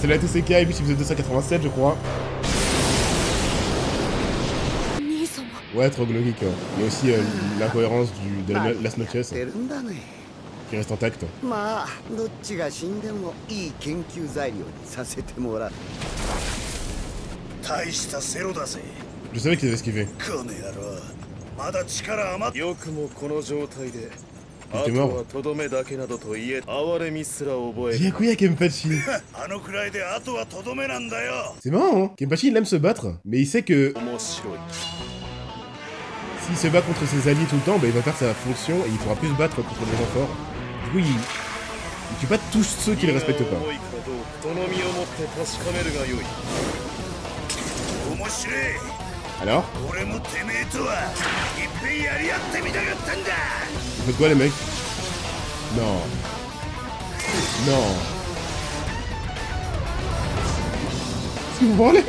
C'est la TCK, épisode 287, je crois. Ouais, trop logique. Il y a aussi l'incohérence de Las Noches qui reste intacte. Je savais qu'ils avaient esquivé. Il était mort. Byakuya Kenpachi. C'est marrant, hein. Kenpachi, il aime se battre, mais il sait que s'il se bat contre ses alliés tout le temps, bah, il va faire sa fonction et il pourra plus se battre contre les gens forts. Du coup, il tue pas tous ceux qui le respectent pas. Alors? Vous faites quoi les mecs? Non. Non. Est-ce que vous branlez?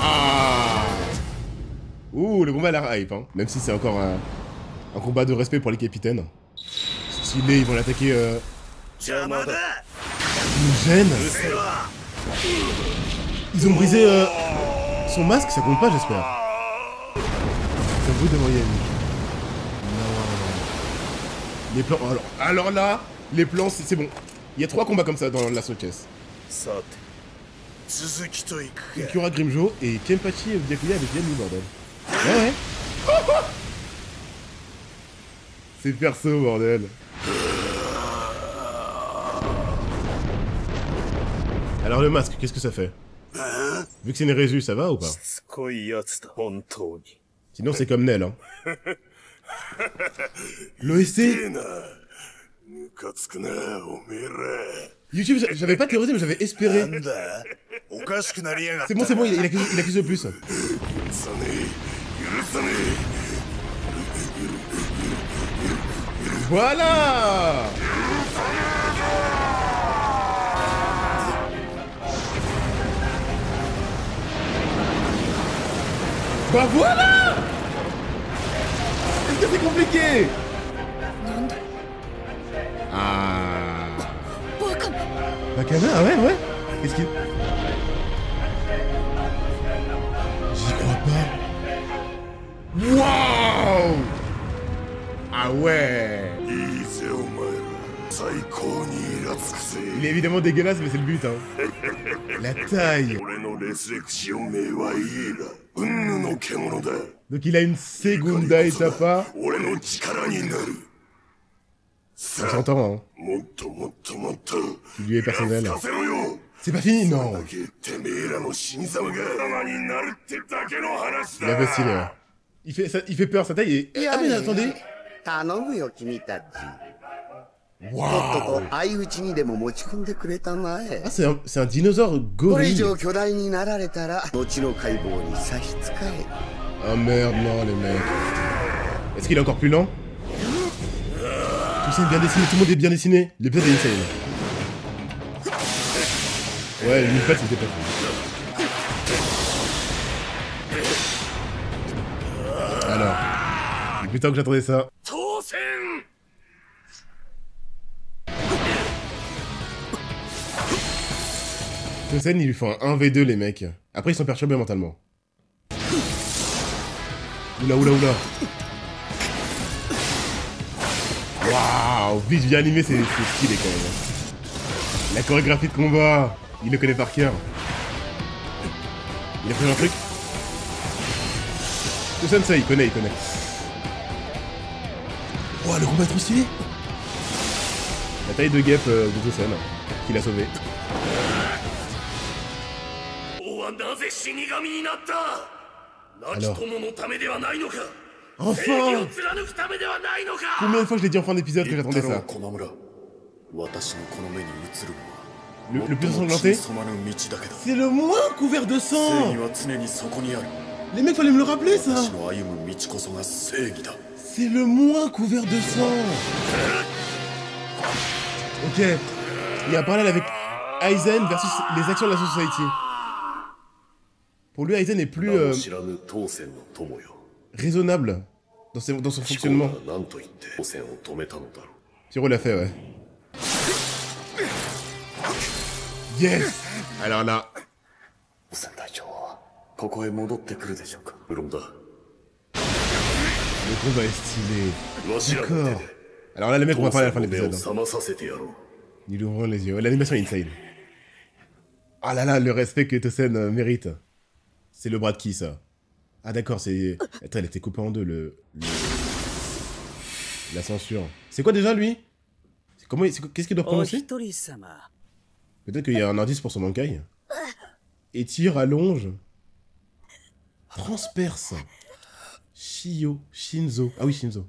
Ah. Ouh, le combat a l'air hype, hein. Même si c'est encore un combat de respect pour les capitaines. Stylé, ils vont l'attaquer Ils nous gênent. Ils ont brisé son masque, ça compte pas j'espère. C'est un bruit de moyenne. Non. Les plans... Alors là, les plans, c'est bon. Il y a 3 combats comme ça dans Las Noches. Ikura Grimjo et Kenpachi Byakuya avec Yami, bordel. Ouais. C'est perso, bordel. Alors le masque, qu'est-ce que ça fait? Vu que c'est une résu, ça va ou pas? Sinon c'est comme Nel, hein. L'OST. YouTube, j'avais pas théorisé, mais j'avais espéré. C'est bon, il accuse le plus. Voilà. Bah voilà. Est-ce que c'est compliqué? Ah. Bakana, ah ouais. Qu'est-ce qu'il... J'y crois pas. Waouh. Ah ouais. Il est évidemment dégueulasse, mais c'est le but, hein. La taille. Donc il a une segunda etapa. On s'entend, hein. Qui lui est personnel. C'est pas fini, non. Il a fait stylé, ouais. Il fait peur, sa taille est... Ah mais attendez. Waouh. Ah, c'est un dinosaure gorille. Oh merde, non les mecs. Est-ce qu'il est encore plus lent? Tout ça est bien dessiné, tout le monde est bien dessiné. L'épisode est insane. Ouais, le mille-pattes c'était pas fou. Alors, depuis le temps que j'attendais ça. Tosen, il lui faut un 1v2 les mecs. Après ils sont perturbés mentalement. Oula. Waouh, vite bien animé, c'est stylé quand même. La chorégraphie de combat, il le connaît par cœur. Il a fait un truc. Tosen ça, il connaît. Waouh, le combat est trop stylé. La taille de guêpe de Tosen, qui l'a sauvé. Alors. Enfin! Combien de fois je l'ai dit en fin d'épisode que j'attendais ça? Le plus ensanglanté? C'est le moins couvert de sang! Les mecs, fallait me le rappeler ça! C'est le moins couvert de sang! Ok. Il y a un parallèle avec Aizen versus les actions de la Society. Pour lui, Aizen est plus raisonnable dans son fonctionnement. Tiro l'a fait, ouais. Yes. Alors là... Le combat est stylé. D'accord. Alors là, les mecs, on va parler à la fin de l'épisode. Il ouvre les yeux. L'animation est insane. Ah là là, le respect que Tosen mérite. C'est le bras de qui, ça? Ah d'accord, c'est... Attends, il a été coupé en deux, la censure. C'est quoi déjà, lui? Qu'est-ce qu'il doit prononcer? Peut-être qu'il y a un indice pour son mankai. Étire, allonge. Transperce. Shinzo. Ah oui, Shinzo.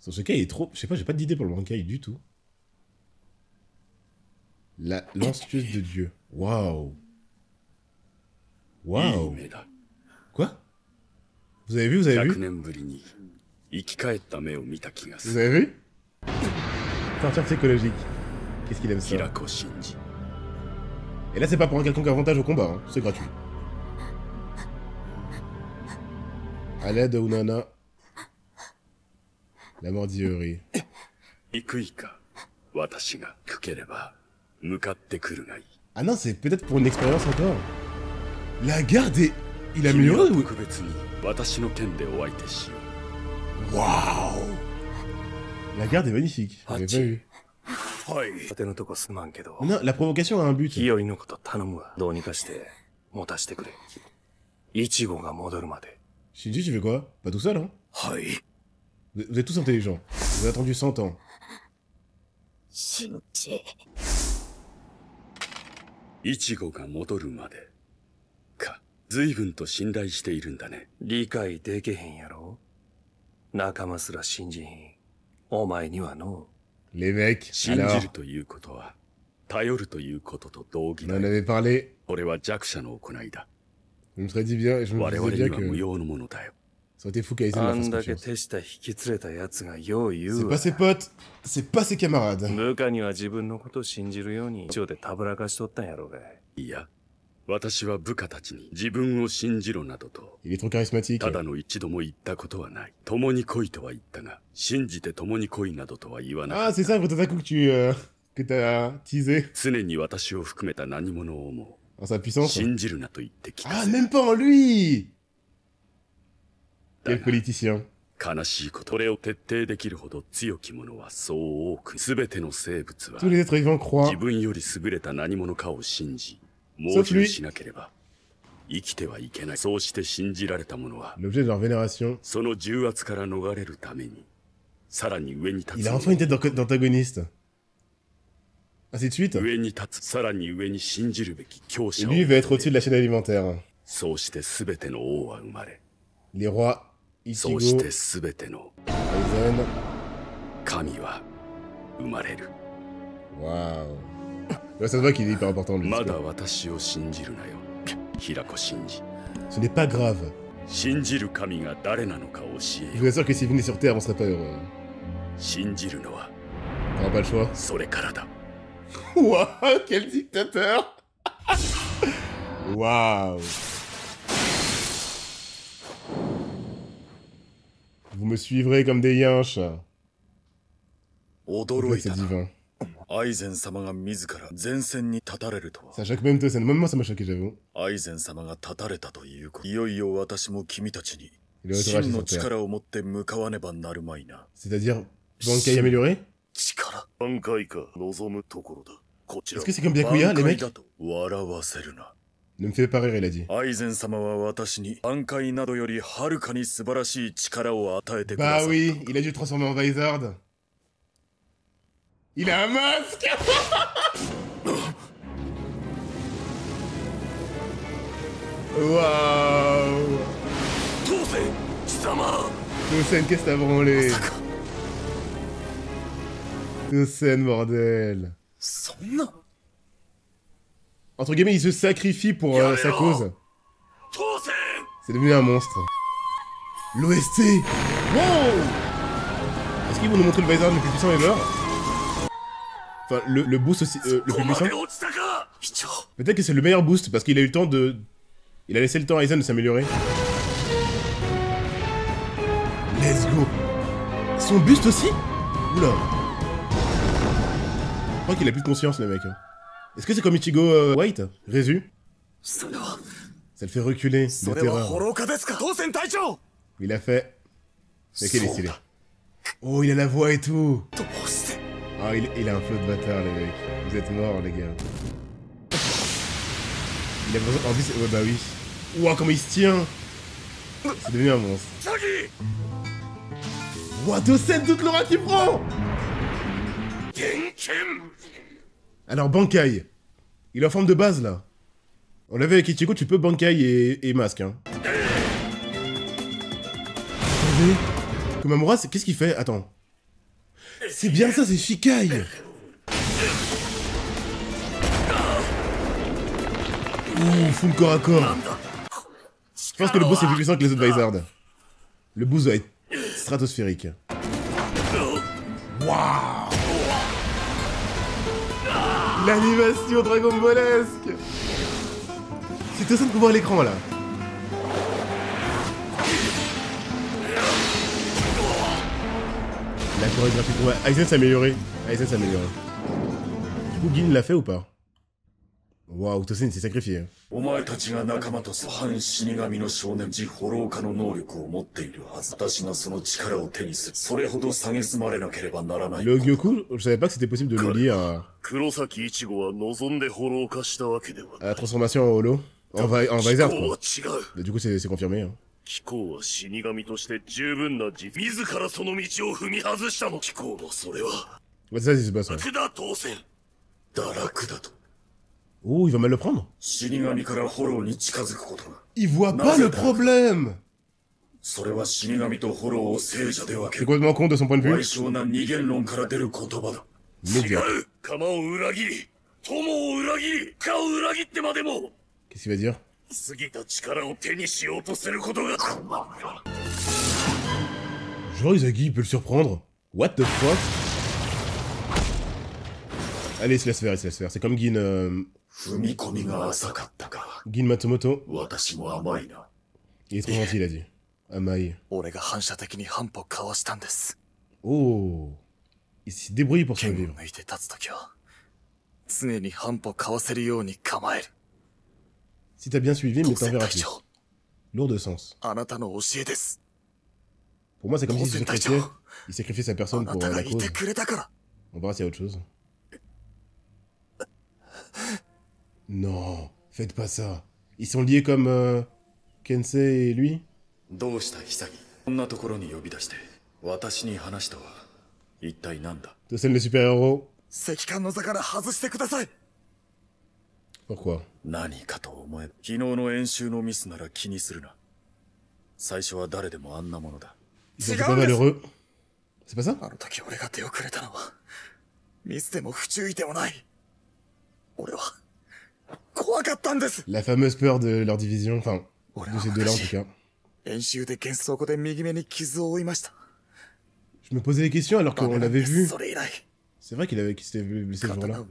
Son Shekai est trop... Je sais pas, j'ai pas d'idée pour le mankai du tout. La lanceuse de Dieu. Waouh. Waouh. Quoi? Vous avez vu? Vous avez vu? Vous avez vu? Torture psychologique. Qu'est-ce qu'il aime ça? Et là, c'est pas pour un quelconque avantage au combat, hein. C'est gratuit. À l'aide de Unana. La mordillerie. Ah non, c'est peut-être pour une expérience encore. La garde est... Il a amélioré ou... Waouh. La garde est magnifique. J'avais pas vu. Non, la provocation a un but. Shinji, tu fais quoi? Pas tout seul, hein? Vous êtes tous intelligents. Vous avez attendu 100 ans. Shinji. Ichigoが戻るまでか。随分と信頼しているんだね。理解できへんやろ。仲間すら信じひん。お前にはの。Les mecs, 信じるということは頼るということと同義だ。On en avait parlé. これは弱者の行いだ。Je me serais dit bien, je me disais bien que... 無用のものだよ。Ça aurait été fou qu'Aizen leur fasse confiance. C'est pas ses potes, c'est pas ses camarades. Il est trop charismatique. Ah, c'est ça, Tataku, que t'as teasé. En sa puissance. Ah, même pas en lui. Quel politicien. Tous les êtres vivants croient. Sauf lui. L'objet de leur vénération. Il a enfin une tête d'antagoniste. Ainsi de suite. Et lui, il va être au-dessus de la chaîne alimentaire. Les rois. Ichigo, Aizen. Waouh. Ouais, ça se voit qu'il est hyper important, lui. Ce n'est pas grave. Je vous assure que s'il venait sur Terre, on serait pas heureux. T'auras pas le choix. Waouh, quel dictateur. Waouh. Vous me suivrez comme des yinches. C'est divin. Ça choque même Tosen. Même moi ça m'a choqué, j'avoue. Il est autoraché sur Terre. C'est-à-dire, Bankai amélioré? Est-ce que c'est comme Byakuya, les mecs? Ne me fais pas rire, il a dit. Bah oui, il a dû le transformer en Vizard. Il a un masque. Waouh. Tosen, qu'est-ce que t'as branlé? Tosen, bordel. Entre guillemets, il se sacrifie pour sa cause. C'est devenu un monstre. L'OST. Wow. Est-ce qu'ils vont nous montrer le Vizard le plus puissant ever? Enfin, le boost aussi, le plus puissant. Peut-être que c'est le meilleur boost, parce qu'il a eu le temps de... Il a laissé le temps à Aizen de s'améliorer. Let's go. Son buste aussi? Oula. crois qu'il a plus de conscience, le mec. Est-ce que c'est comme Ichigo White Résu? Ça le fait reculer de terreur. Il a fait... Mais quel est stylé. Oh, il a la voix et tout. Ah, il a un flow de bâtard, les mecs. Vous êtes morts, les gars. Il a besoin... En plus, ouais, bah oui. Ouah, comment il se tient. C'est devenu un monstre. Ouah, Tosen, toute l'aura qu'il prend. Alors, Bankai. Il est en forme de base, là. On l'a vu avec Ichigo, tu peux Bankai et masque, hein. Attendez. Komamura, qu'est-ce qu'il fait? Attends. C'est bien ça, c'est Shikai. Ouh, full corps à corps. Je pense que le boss est plus puissant que les autres Vizard. Le boss doit être stratosphérique. Waouh. L'animation Dragon Ballesque. C'est tout ça qu'on voit à l'écran là. La chorégraphie pour moi. Aizen s'est amélioré. Aizen s'est amélioré. Du coup, Gin l'a fait ou pas? Waouh, Tosen s'est sacrifié. Le Gyoku, je savais pas que c'était possible de le lier à la transformation en holo. En Vizard quoi. Mais du coup c'est confirmé. Hein. Ouais, ça, c'est pas ça. Oh, il va mal le prendre. Il voit pas le problème. C'est complètement con de son point de vue. Médiocre. Qu'est-ce qu'il va dire? Genre Izagi, il peut le surprendre. What the fuck? Allez, il se laisse faire. C'est comme Gin... Gin Matsumoto. Il est trop gentil, il a dit. Amai. Oh. Il s'est débrouillé pour survivre. Si t'as bien suivi, mais t'en verras plus. Lourd de sens. Pour moi, c'est comme s'il sacrifiait sa personne pour la cause. On verra s'il y a autre chose. Non, faites pas ça. Ils sont liés comme Kensei et lui. Tosen le super-héros. Pourquoi? Ils sont pas malheureux. C'est pas ça? La fameuse peur de leur division, enfin, de ces deux-là en tout cas. Je me posais des questions alors qu'on l'avait vu. C'est vrai qu'il s'était blessé ce jour-là.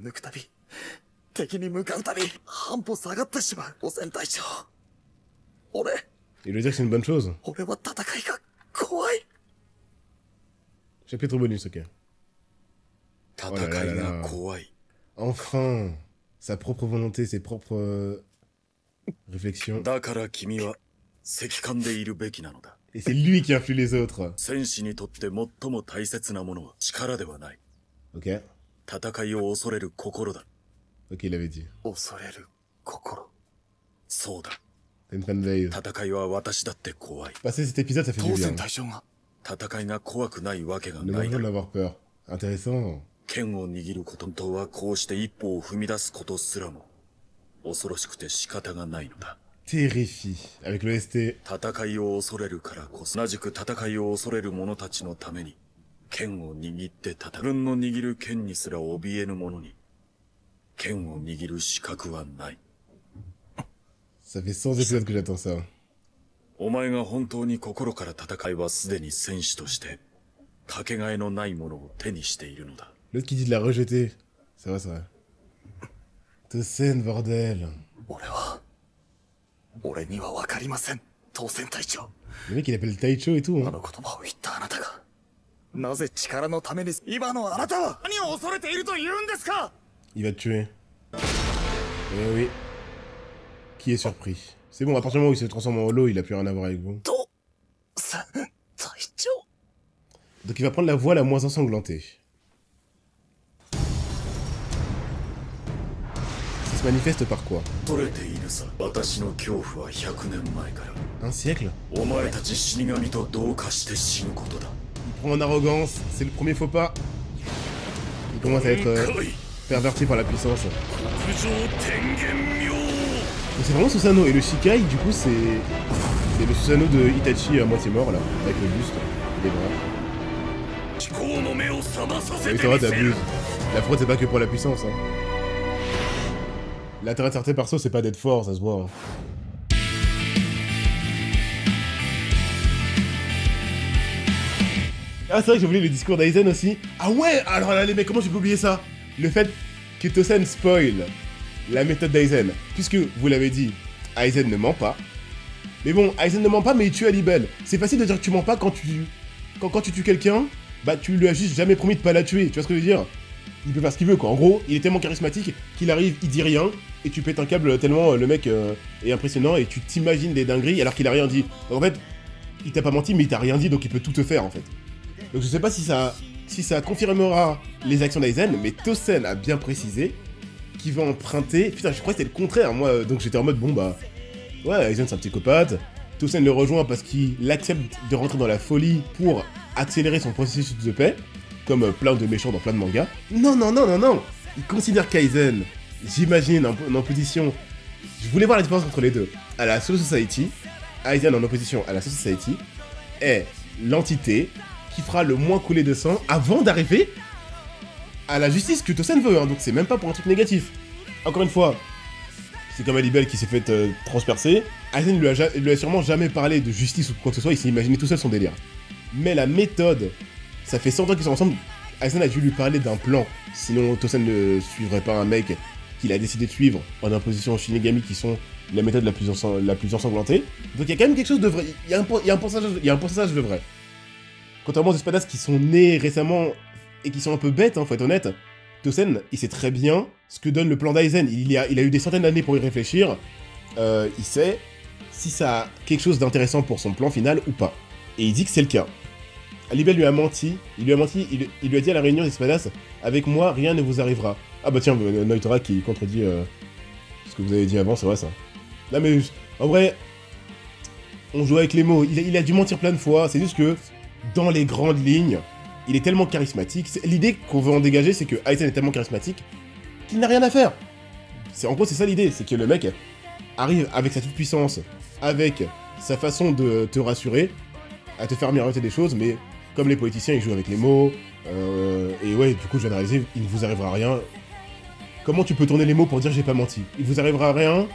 Il veut dire que c'est une bonne chose. Chapitre bonus, ok. Oh là là là. Enfin, sa propre volonté, ses propres réflexions. Et c'est lui qui influe les autres. Ok. Ok, il avait dit. T'as une fanbase. Passer cet épisode, ça fait du bien. Ne pas en avoir peur. Intéressant. Terrifie. Avec l'OST. Ça fait 100 épisodes que j'attends ça. L'autre qui dit de la rejeter. C'est vrai, c'est vrai. Tosen, bordel. Le mec il appelle Taicho et tout, hein. Il va te tuer. Eh oui. Qui est surpris? C'est bon, à partir du moment où il se transforme en holo, il a plus rien à voir avec vous. Donc il va prendre la voie la moins ensanglantée. Ça se manifeste par quoi? Un siècle? Il prend en arrogance, c'est le premier faux pas. Il commence à être perverti par la puissance. C'est vraiment Susanoo, et le Shikai, du coup, c'est le Susanoo de Itachi à moitié mort, là, avec le buste et les bras. Oui, ça va, t'abuses. La fraude, c'est pas que pour la puissance, hein. L'intérêt de certains persos, c'est pas d'être fort, ça se voit. Hein. Ah, c'est vrai que j'ai oublié le discours d'Aizen aussi. Ah ouais, alors là, les mecs, comment j'ai pu oublier ça? Le fait que Tosen spoil la méthode d'Aizen. Puisque, vous l'avez dit, Aizen ne ment pas. Mais bon, Aizen ne ment pas, mais il tue Alibel. C'est facile de dire que tu mens pas quand tu tues quelqu'un, bah tu lui as juste jamais promis de pas la tuer. Tu vois ce que je veux dire? Il peut faire ce qu'il veut, quoi. En gros, il est tellement charismatique qu'il arrive, il dit rien, et tu pètes un câble tellement le mec est impressionnant, et tu t'imagines des dingueries alors qu'il a rien dit. Donc en fait, il t'a pas menti, mais il t'a rien dit, donc il peut tout te faire, en fait. Donc je sais pas si ça confirmera les actions d'Aizen, mais Tosen a bien précisé qu'il va emprunter... Putain, je crois que c'était le contraire, moi, donc j'étais en mode, bon bah... Ouais, Aizen c'est un psychopathe, Tosen le rejoint parce qu'il accepte de rentrer dans la folie pour accélérer son processus de paix, comme plein de méchants dans plein de mangas. Non, non, non, non, non. Il considère qu'Aizen, j'imagine, en opposition... Je voulais voir la différence entre les deux. À la Soul Society, Aizen en opposition à la Soul Society, est l'entité qui fera le moins couler de sang avant d'arriver à la justice que Tosen veut, hein, donc c'est même pas pour un truc négatif. Encore une fois, c'est comme Alibel qui s'est fait transpercer. Aizen lui a sûrement jamais parlé de justice ou quoi que ce soit, il s'est imaginé tout seul son délire. Mais la méthode, ça fait 100 ans qu'ils sont ensemble, Aizen a dû lui parler d'un plan, sinon Tosen ne suivrait pas un mec qu'il a décidé de suivre en imposition aux Shinigami qui sont la méthode la plus ensanglantée. Donc il y a quand même quelque chose de vrai, il y a un pourcentage de vrai. Contrairement aux espadas qui sont nés récemment et qui sont un peu bêtes, hein, faut être honnête, Tosen, il sait très bien ce que donne le plan d'Aizen. Il a eu des centaines d'années pour y réfléchir. Il sait si ça a quelque chose d'intéressant pour son plan final ou pas. Et il dit que c'est le cas. Alibel lui a menti. Il lui a dit à la réunion des espadas, avec moi, rien ne vous arrivera. Ah bah tiens, Noitora qui contredit ce que vous avez dit avant, c'est vrai ça. Non mais, en vrai, on joue avec les mots. Il a dû mentir plein de fois, c'est juste que, dans les grandes lignes, il est tellement charismatique. L'idée qu'on veut en dégager, c'est que Aizen est tellement charismatique qu'il n'a rien à faire. En gros, c'est ça l'idée, c'est que le mec arrive avec sa toute-puissance, avec sa façon de te rassurer, à te faire miroiter des choses, mais comme les politiciens, ils jouent avec les mots, et ouais, du coup, je viens de réaliser, il ne vous arrivera rien. Comment tu peux tourner les mots pour dire j'ai pas menti? Il vous arrivera rien,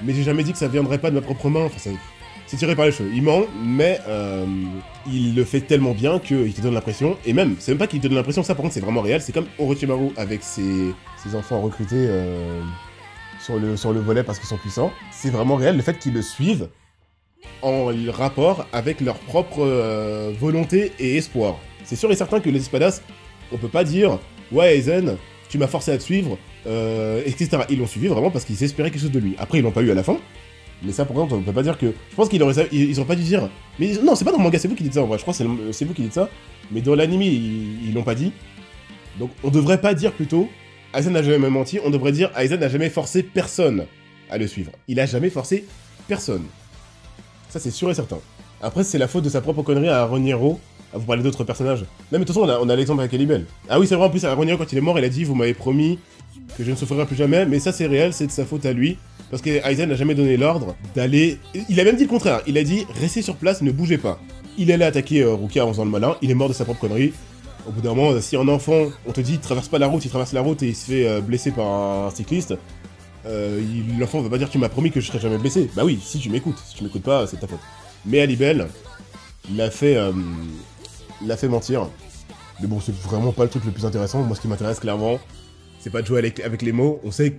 mais j'ai jamais dit que ça viendrait pas de ma propre main, enfin, c'est tiré par les cheveux. Il ment, mais il le fait tellement bien qu'il te donne l'impression, et même, c'est même pas qu'il te donne l'impression, ça par contre c'est vraiment réel, c'est comme Orochimaru avec ses enfants recrutés sur le volet parce qu'ils sont puissants. C'est vraiment réel le fait qu'ils le suivent en rapport avec leur propre volonté et espoir. C'est sûr et certain que les espadas, on peut pas dire « Ouais Aizen, tu m'as forcé à te suivre, etc. » Ils l'ont suivi vraiment parce qu'ils espéraient quelque chose de lui. Après ils l'ont pas eu à la fin. Mais ça, pour contre, on peut pas dire que... Je pense qu'ils ont pas dû dire... Mais non, c'est pas dans le manga, c'est vous qui dites ça, en vrai. Je crois que c'est vous qui dites ça. Mais dans l'anime, ils l'ont pas dit. Donc, on devrait pas dire, plutôt... Aizen n'a jamais menti. On devrait dire... Aizen n'a jamais forcé personne à le suivre. Il a jamais forcé personne. Ça, c'est sûr et certain. Après, c'est la faute de sa propre connerie à Roniero, à vous parler d'autres personnages. Non, mais de toute façon, on a l'exemple avec Alibel. Ah oui, c'est vrai, en plus, à Roniero, quand il est mort, il a dit « Vous m'avez promis que je ne souffrirai plus jamais. » Mais ça, c'est réel, c'est de sa faute à lui. Parce que Aizen n'a jamais donné l'ordre d'aller... Il a même dit le contraire, il a dit « Restez sur place, ne bougez pas ». Il est allé attaquer Rukia en faisant le malin, il est mort de sa propre connerie. Au bout d'un moment, si un enfant, on te dit « Traverse pas la route », il traverse la route et il se fait blesser par un cycliste, l'enfant va pas dire « Tu m'as promis que je serais jamais blessé ». Bah oui, si tu m'écoutes pas, c'est ta faute. Mais Alibel l'a fait mentir. Mais bon, c'est vraiment pas le truc le plus intéressant. Moi, ce qui m'intéresse clairement, c'est pas de jouer avec les mots. On sait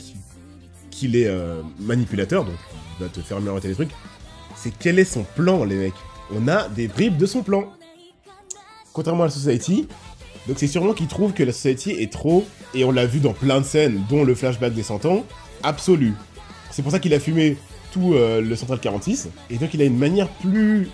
qu'il est manipulateur, donc il va te faire miroiter des trucs. C'est quel est son plan, les mecs. On a des bribes de son plan. contrairement à la Society. Donc c'est sûrement qu'il trouve que la Society est trop, et on l'a vu dans plein de scènes, dont le flashback des 100 ans, absolu. C'est pour ça qu'il a fumé tout le Central 46, et donc il a une manière plus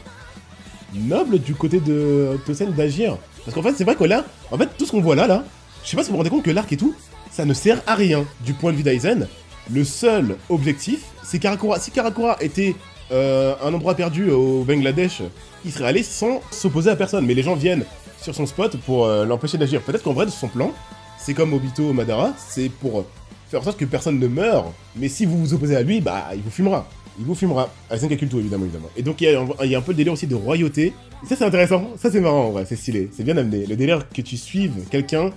noble du côté de Tosen d'agir. Parce qu'en fait, c'est vrai que là, en fait, tout ce qu'on voit là, je sais pas si vous vous rendez compte que l'arc et tout, ça ne sert à rien du point de vue d'Aizen. Le seul objectif, c'est Karakura. Si Karakura était un endroit perdu au Bangladesh, il serait allé sans s'opposer à personne. Mais les gens viennent sur son spot pour l'empêcher d'agir. Peut-être qu'en vrai, de son plan, c'est comme Obito Madara, c'est pour faire en sorte que personne ne meure. Mais si vous vous opposez à lui, bah, il vous fumera. Il vous fumera. Aizen Kakulto, évidemment. Et donc, il y a un peu le délire aussi de royauté. Et ça, c'est intéressant. Ça, c'est marrant, en vrai. C'est stylé. C'est bien amené. Le délire que tu suives quelqu'un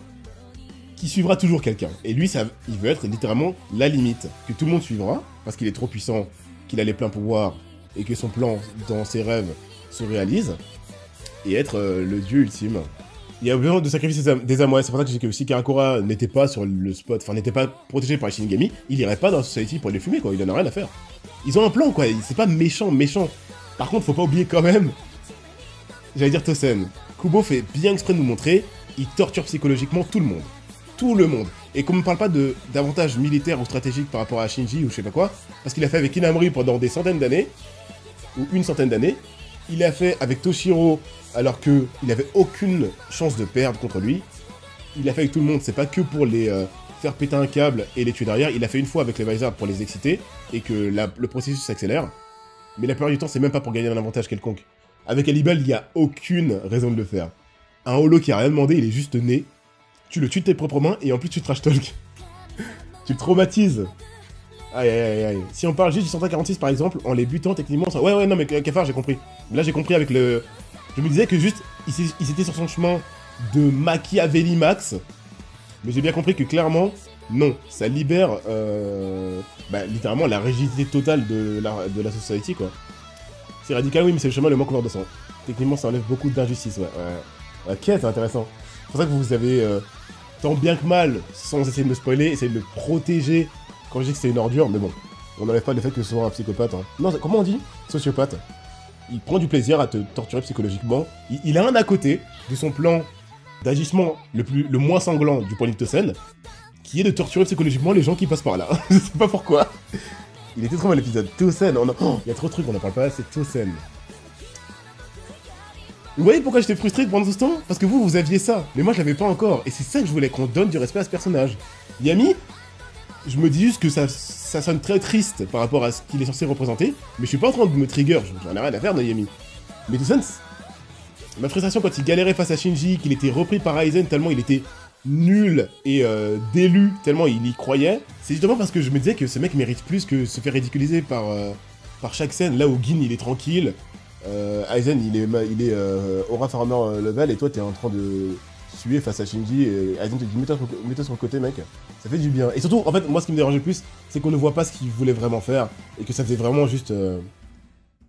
qui suivra toujours quelqu'un. Et lui, ça, il veut être littéralement la limite. Que tout le monde suivra, parce qu'il est trop puissant, qu'il a les pleins pouvoirs, et que son plan, dans ses rêves, se réalise. Et être le dieu ultime. Il y a besoin de sacrifier des âmes. Ouais, c'est pour ça que je dis que si Karakura n'était pas sur le spot, enfin, n'était pas protégé par les Shinigami, il irait pas dans la Society pour les fumer, quoi. Il en a rien à faire. Ils ont un plan, quoi. C'est pas méchant. Par contre, faut pas oublier quand même... J'allais dire Tosen. Kubo fait bien exprès de nous montrer, il torture psychologiquement tout le monde. Tout le monde. Et qu'on ne parle pas d'avantages militaires ou stratégiques par rapport à Shinji ou je sais pas quoi, parce qu'il a fait avec Inamri pendant des centaines d'années, ou une centaine d'années, il a fait avec Toshiro alors qu'il avait aucune chance de perdre contre lui, il a fait avec tout le monde, c'est pas que pour les faire péter un câble et les tuer derrière, il a fait une fois avec les Vizards pour les exciter, et que le processus s'accélère, mais la plupart du temps c'est même pas pour gagner un avantage quelconque. Avec Hannibal, il y a aucune raison de le faire. Un holo qui a rien demandé, il est juste né, tu le tues de tes propres mains, et en plus tu trash talk. Tu le traumatises. Aïe aïe aïe aïe. Si on parle juste du 146 par exemple, en les butant techniquement... Ça... Ouais non mais Cafard j'ai compris. Là j'ai compris avec le... Je me disais que juste, il était sur son chemin de Machiavelli max. Mais j'ai bien compris que clairement, non. Ça libère littéralement la rigidité totale de la Society quoi. C'est radical oui mais c'est le chemin le moins couvert de sang. Techniquement ça enlève beaucoup d'injustice ouais. Ok c'est intéressant. C'est pour ça que vous avez tant bien que mal, sans essayer de me spoiler, essayé de le protéger quand je dis que c'est une ordure, mais bon, on n'enlève pas le fait que ce soit un psychopathe. Hein. Non, comment on dit? Sociopathe. Il prend du plaisir à te torturer psychologiquement. Il a un à côté de son plan d'agissement le moins sanglant du point de vue de Tosen, qui est de torturer psychologiquement les gens qui passent par là. Je sais pas pourquoi. Il était trop mal l'épisode. Tosen, il y a trop de trucs, on n'en parle pas assez. Tosen. Vous voyez pourquoi j'étais frustré pendant tout ce temps? Parce que vous aviez ça, mais moi je l'avais pas encore. Et c'est ça que je voulais, qu'on donne du respect à ce personnage. Yami, je me dis juste que ça sonne très triste par rapport à ce qu'il est censé représenter, mais je suis pas en train de me trigger, j'en ai rien à faire de Yami. Mais tout ça, ma frustration quand il galérait face à Shinji, qu'il était repris par Aizen tellement il était nul et délu, tellement il y croyait, c'est justement parce que je me disais que ce mec mérite plus que se faire ridiculiser par chaque scène, là où Gin il est tranquille, Aizen il est Aura Farmer level et toi t'es en train de suer face à Shinji et Aizen te dit mets-toi sur le côté mec, ça fait du bien. Et surtout en fait moi ce qui me dérangeait le plus c'est qu'on ne voit pas ce qu'il voulait vraiment faire et que ça faisait vraiment juste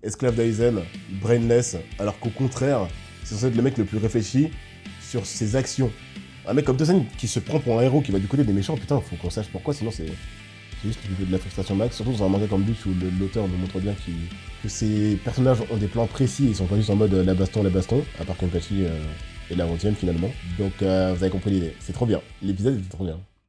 esclave d'Aizen, brainless, alors qu'au contraire c'est censé être le mec le plus réfléchi sur ses actions. Un mec comme Tosen qui se prend pour un héros qui va du côté des méchants, putain faut qu'on sache pourquoi sinon c'est juste de la frustration max, surtout dans un manga comme Bleach où l'auteur nous montre bien que ces personnages ont des plans précis et ils sont pas juste en mode la baston, à part Kenpachi et la 11ème finalement. Donc vous avez compris l'idée, c'est trop bien, l'épisode était trop bien.